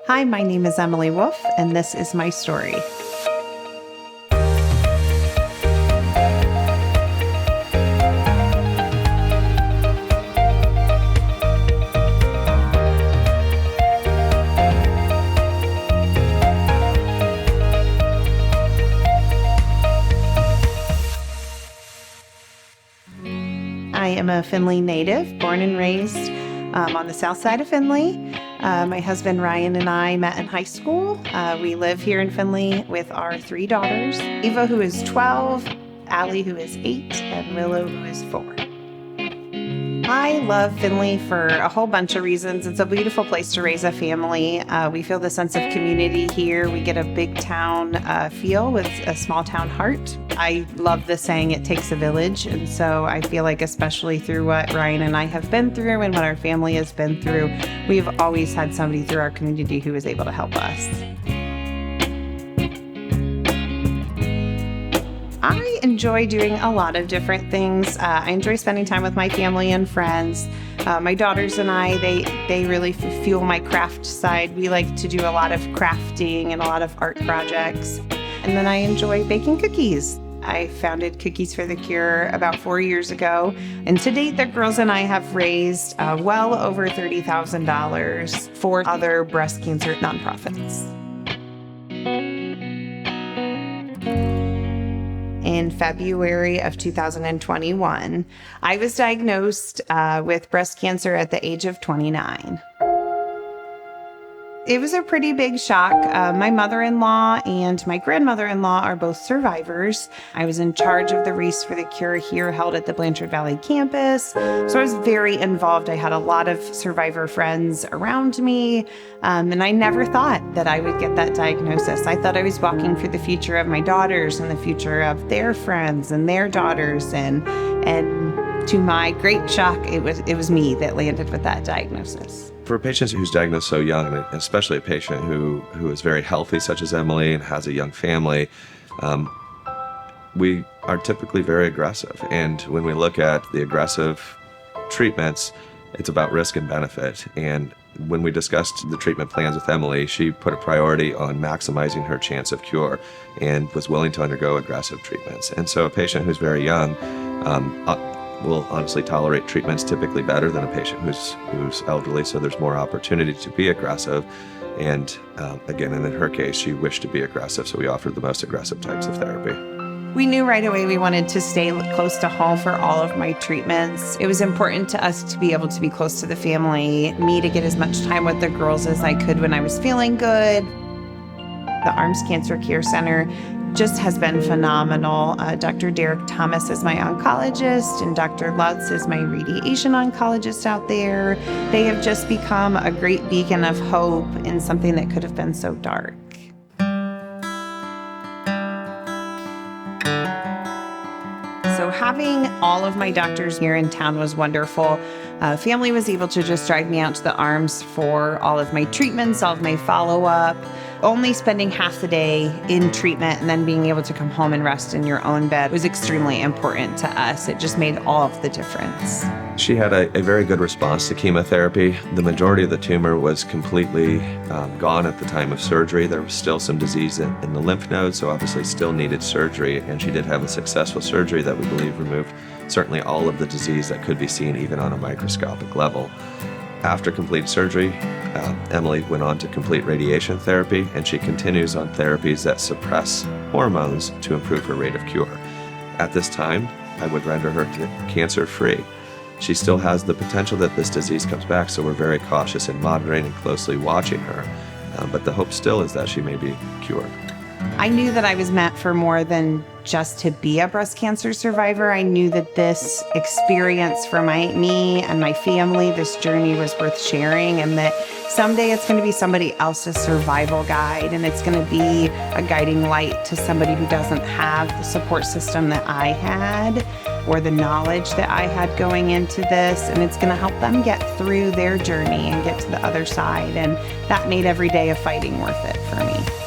Hi, my name is Emily Wolfe, and this is my story. I am a Findlay native, born and raised on the south side of Findlay. My husband Ryan and I met in high school. We live here in Findlay with our 3 daughters, Eva, who is 12, Allie, who is 8, and Willow, who is 4. I love Findlay for a whole bunch of reasons. It's a beautiful place to raise a family. We feel the sense of community here. We get a big town feel with a small town heart. I love the saying, it takes a village. And so I feel like, especially through what Ryan and I have been through and what our family has been through, we've always had somebody through our community who is able to help us. I enjoy doing a lot of different things. I enjoy spending time with my family and friends. My daughters and I, they really fuel my craft side. We like to do a lot of crafting and a lot of art projects. And then I enjoy baking cookies. I founded Cookies for the Cure about 4 years ago. And to date, the girls and I have raised well over $30,000 for other breast cancer nonprofits. In February of 2021, I was diagnosed with breast cancer at the age of 29. It was a pretty big shock. My mother-in-law and my grandmother-in-law are both survivors. I was in charge of the Race for the Cure here held at the Blanchard Valley campus. So I was very involved. I had a lot of survivor friends around me. And I never thought that I would get that diagnosis. I thought I was walking for the future of my daughters and the future of their friends and their daughters. And to my great shock, it was me that landed with that diagnosis. For a patient who's diagnosed so young, and especially a patient who is very healthy, such as Emily, and has a young family, we are typically very aggressive. And when we look at the aggressive treatments, it's about risk and benefit. And when we discussed the treatment plans with Emily, she put a priority on maximizing her chance of cure and was willing to undergo aggressive treatments. And so a patient who's very young will honestly tolerate treatments typically better than a patient who's elderly, so there's more opportunity to be aggressive. And again, and in her case, she wished to be aggressive, so we offered the most aggressive types of therapy. We knew right away we wanted to stay close to home for all of my treatments. It was important to us to be able to be close to the family, me to get as much time with the girls as I could when I was feeling good. The Arms Cancer Care Center just has been phenomenal. Dr. Derek Thomas is my oncologist, and Dr. Lutz is my radiation oncologist out there. They have just become a great beacon of hope in something that could have been so dark. So having all of my doctors here in town was wonderful. Family was able to just drive me out to the Arms for all of my treatments, all of my follow-up. Only spending half the day in treatment and then being able to come home and rest in your own bed was extremely important to us. It just made all of the difference. She had a very good response to chemotherapy. The majority of the tumor was completely gone at the time of surgery. There was still some disease in the lymph nodes, so obviously still needed surgery, and she did have a successful surgery that we believe removed certainly all of the disease that could be seen even on a microscopic level. After complete surgery, Emily went on to complete radiation therapy, and she continues on therapies that suppress hormones to improve her rate of cure. At this time, I would render her cancer-free. She still has the potential that this disease comes back, so we're very cautious in monitoring and closely watching her. But the hope still is that she may be cured. I knew that I was meant for more than just to be a breast cancer survivor. I knew that this experience for me and my family, this journey was worth sharing, and that someday it's going to be somebody else's survival guide, and it's going to be a guiding light to somebody who doesn't have the support system that I had or the knowledge that I had going into this, and it's going to help them get through their journey and get to the other side. And that made every day of fighting worth it for me.